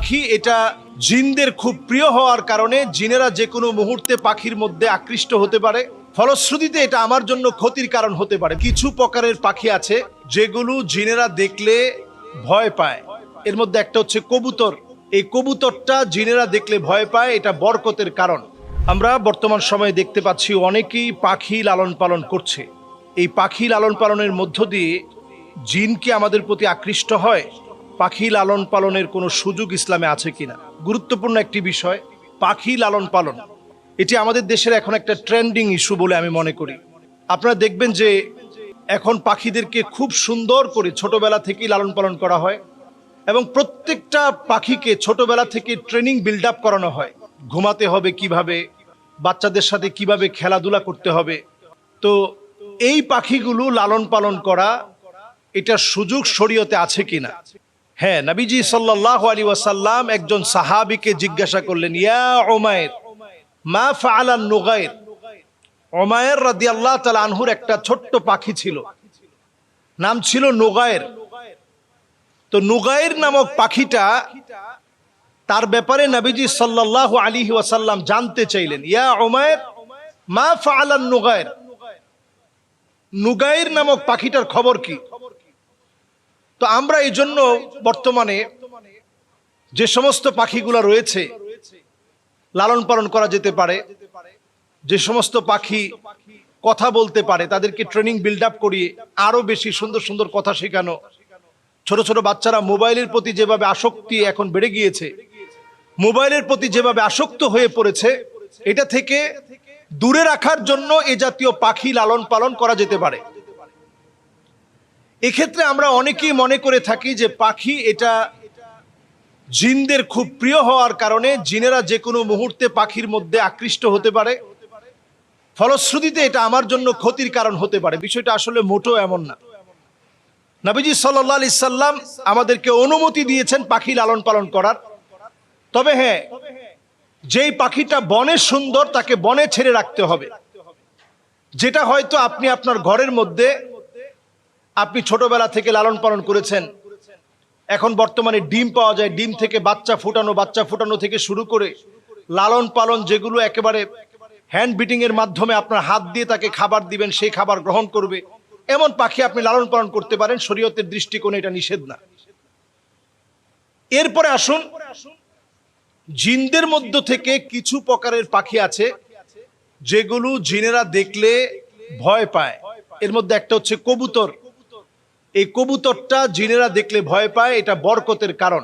পাখি এটা জিনদের খুব প্রিয় হওয়ার কারণে জিনেরা যে কোনো মুহূর্তে পাখির মধ্যে আকৃষ্ট হতে পারে, ফলশ্রুতিতে এটা আমার জন্য ক্ষতির কারণ হতে পারে। কিছু প্রকারের পাখি আছে যেগুলো জিনেরা দেখলে ভয় পায়। এর মধ্যে একটা হচ্ছে কবুতর। এই কবুতরটা জিনেরা দেখলে ভয় পায়, এটা বরকতের কারণ। আমরা বর্তমান সময়ে দেখতে পাচ্ছি অনেকেই পাখি লালন পালন করছে। এই পাখি লালন পালনের মধ্য দিয়ে জিন কি আমাদের প্রতি আকৃষ্ট হয়? পাখি লালন পালনের কোনো সুযোগ ইসলামে আছে কিনা, গুরুত্বপূর্ণ একটি বিষয়। পাখি লালন পালন এটি আমাদের দেশের এখন একটা ট্রেন্ডিং ইস্যু বলে আমি মনে করি। আপনারা দেখবেন যে এখন পাখিদেরকে খুব সুন্দর করে ছোটবেলা থেকেই লালন পালন করা হয় এবং প্রত্যেকটা পাখিকে ছোটবেলা থেকে ট্রেনিং বিল্ড আপ করানো হয়। ঘুমাতে হবে কিভাবে, বাচ্চাদের সাথে কিভাবে খেলাধুলা করতে হবে। তো এই পাখিগুলো লালন পালন করা, এটার সুযোগ শরীয়তে আছে কিনা? হ্যাঁ, নবীজি সাল্লাল্লাহু আলাইহি ওয়াসাল্লাম একজন সাহাবীকে জিজ্ঞাসা করলেন, ইয়া উমাইর মা ফাআলান নুগাইর। উমাইর রাদিয়াল্লাহু তাআলা আনহুর একটা ছোট্ট পাখি ছিল, নাম ছিল নুগাইর। তো নুগাইর নামক পাখিটা, তার ব্যাপারে নবীজি সাল্লাল্লাহু আলাইহি ওয়াসাল্লাম জানতে চাইলেন, ইয়া উমাইর মা ফাআলান নুগাইর, নুগাইর নামক পাখিটার খবর কি? তো আমরা এই জন্য বর্তমানে যে সমস্ত পাখিগুলো রয়েছে লালন পালন করা যেতে পারে, যে সমস্ত পাখি কথা বলতে পারে, তাদেরকে ট্রেনিং বিল্ড আপ করিয়ে আরো বেশি সুন্দর সুন্দর কথা শেখানো। ছোট ছোট বাচ্চারা মোবাইলের প্রতি যেভাবে আসক্তি এখন বেড়ে গিয়েছে, মোবাইলের প্রতি যেভাবে আসক্ত হয়ে পড়েছে, এটা থেকে দূরে রাখার জন্য এ জাতীয় পাখি লালন পালন করা যেতে পারে। এক্ষেত্রে আমরা অনেকেই মনে করে থাকি যে পাখি এটা জিনদের খুব প্রিয় হওয়ার কারণে জিনেরা যে কোনো মুহূর্তে পাখির মধ্যে আকৃষ্ট হতে পারে, ফলশ্রুতিতে এটা আমার জন্য ক্ষতির কারণ হতে পারে। বিষয়টা আসলে মোটেও এমন না। নবীজি সাল্লাল্লাহু আলাইহি সাল্লাম আমাদেরকে অনুমতি দিয়েছেন পাখি লালন পালন করার। তবে হ্যাঁ, যেই পাখিটা বনে সুন্দর তাকে বনে ছেড়ে রাখতে হবে। যেটা হয়তো আপনি আপনার ঘরের মধ্যে আপনি ছোটবেলা থেকে লালন পালন করেছেন, এখন বর্তমানে ডিম পাওয়া যায়, ডিম থেকে বাচ্চা ফুটানো থেকে শুরু করে লালন পালন যেগুলো একেবারে হ্যান্ড বিটিং এর মাধ্যমে আপনার হাত দিয়ে তাকে খাবার দিবেন, সেই খাবার গ্রহণ করবে, এমন পাখি আপনি লালন পালন করতে পারেন। শরীয়তের দৃষ্টিকোণে এটা নিষেধ না। এরপরে আসুন, জিনদের মধ্য থেকে কিছু প্রকারের পাখি আছে যেগুলো জিনেরা দেখলে ভয় পায়। এর মধ্যে একটা হচ্ছে কবুতর। এই কবুতরটা জিনেরা দেখলে ভয় পায়, এটা বরকতের কারণ।